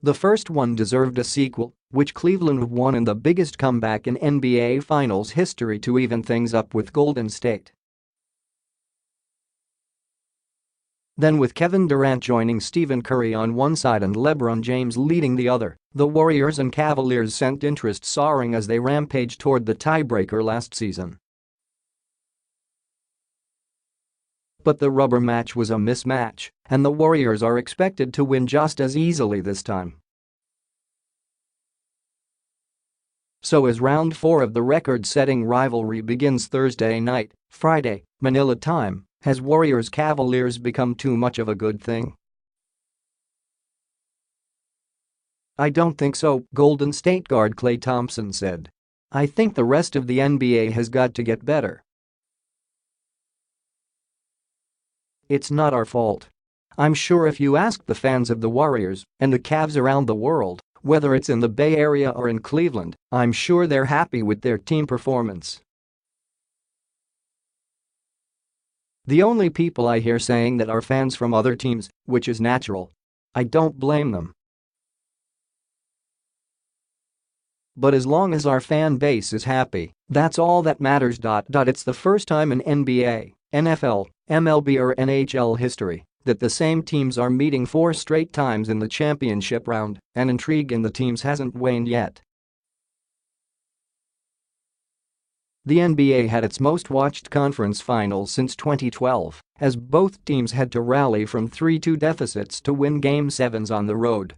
The first one deserved a sequel, which Cleveland won in the biggest comeback in NBA Finals history to even things up with Golden State. Then with Kevin Durant joining Stephen Curry on one side and LeBron James leading the other, the Warriors and Cavaliers sent interest soaring as they rampaged toward the tiebreaker last season. But the rubber match was a mismatch, and the Warriors are expected to win just as easily this time. So as round 4 of the record-setting rivalry begins Thursday night, Friday, Manila time, has Warriors-Cavaliers become too much of a good thing? I don't think so, Golden State guard Klay Thompson said. I think the rest of the NBA has got to get better. It's not our fault. I'm sure if you ask the fans of the Warriors and the Cavs around the world, whether it's in the Bay Area or in Cleveland, I'm sure they're happy with their team performance. The only people I hear saying that are fans from other teams, which is natural. I don't blame them. But as long as our fan base is happy, that's all that matters. It's the first time in NBA, NFL, MLB or NHL history that the same teams are meeting 4 straight times in the championship round, and intrigue in the teams hasn't waned yet. The NBA had its most-watched conference finals since 2012, as both teams had to rally from 3-2 deficits to win Game 7s on the road.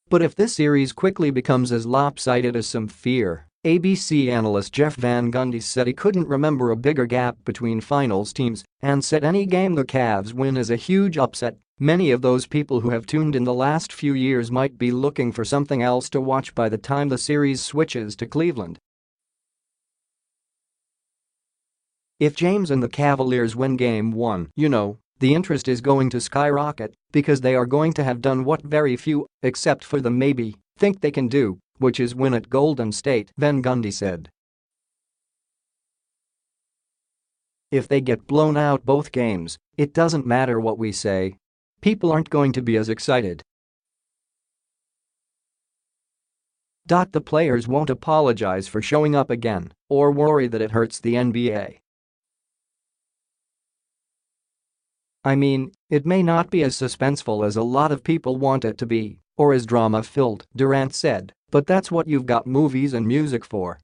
But if this series quickly becomes as lopsided as some fear, ABC analyst Jeff Van Gundy said he couldn't remember a bigger gap between finals teams and said any game the Cavs win is a huge upset. Many of those people who have tuned in the last few years might be looking for something else to watch by the time the series switches to Cleveland. If James and the Cavaliers win Game 1, the interest is going to skyrocket because they are going to have done what very few, except for them maybe, think they can do, which is win at Golden State, Van Gundy said. If they get blown out both games, it doesn't matter what we say. People aren't going to be as excited. The players won't apologize for showing up again or worry that it hurts the NBA. I mean, it may not be as suspenseful as a lot of people want it to be, or as drama-filled, Durant said, but that's what you've got movies and music for.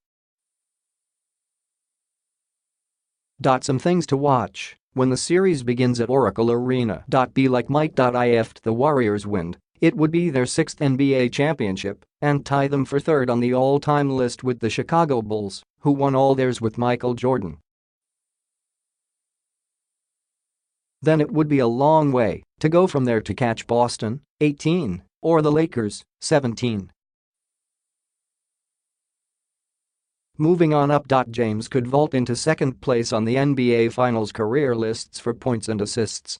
Some things to watch when the series begins at Oracle Arena. Be like Mike. If the Warriors win, it would be their 6th NBA championship and tie them for 3rd on the all-time list with the Chicago Bulls, who won all theirs with Michael Jordan. Then it would be a long way to go from there to catch Boston, 18, or the Lakers, 17. Moving on up. James could vault into 2nd place on the NBA Finals career lists for points and assists.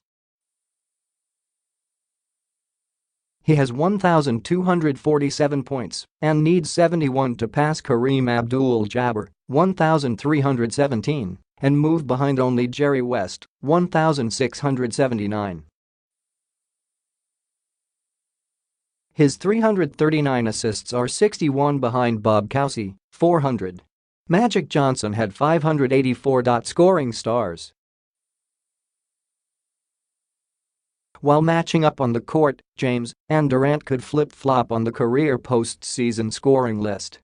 He has 1,247 points and needs 71 to pass Kareem Abdul-Jabbar, 1,317, and move behind only Jerry West, 1,679. His 339 assists are 61 behind Bob Cousy, 400. Magic Johnson had 584. Scoring stars. While matching up on the court, James and Durant could flip-flop on the career postseason scoring list.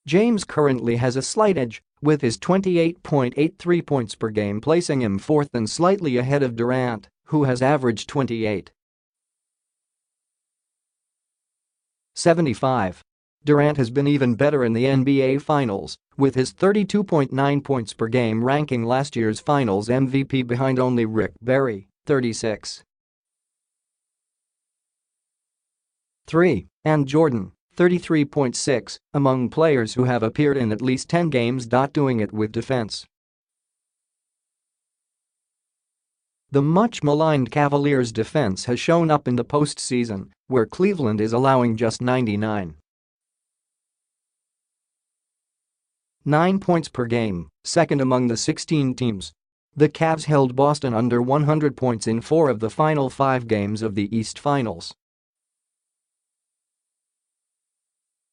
James currently has a slight edge, with his 28.83 points per game placing him 4th and slightly ahead of Durant, who has averaged 28.75. Durant has been even better in the NBA Finals, with his 32.9 points per game ranking last year's Finals MVP behind only Rick Barry, 36.3, and Jordan, 33.6, among players who have appeared in at least 10 games. Doing it with defense. The much-maligned Cavaliers' defense has shown up in the postseason, where Cleveland is allowing just 99.9 points per game, 2nd among the 16 teams. The Cavs held Boston under 100 points in 4 of the final 5 games of the East Finals.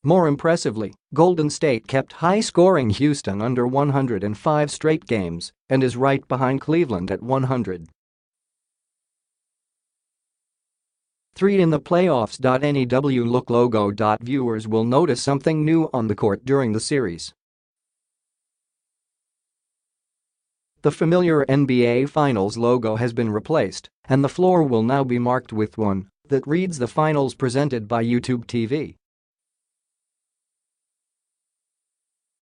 More impressively, Golden State kept high-scoring Houston under 100 in 5 straight games and is right behind Cleveland at 100. 3 in the playoffs. NEW look logo. Viewers will notice something new on the court during the series. The familiar NBA Finals logo has been replaced, and the floor will now be marked with one that reads "The Finals presented by YouTube TV."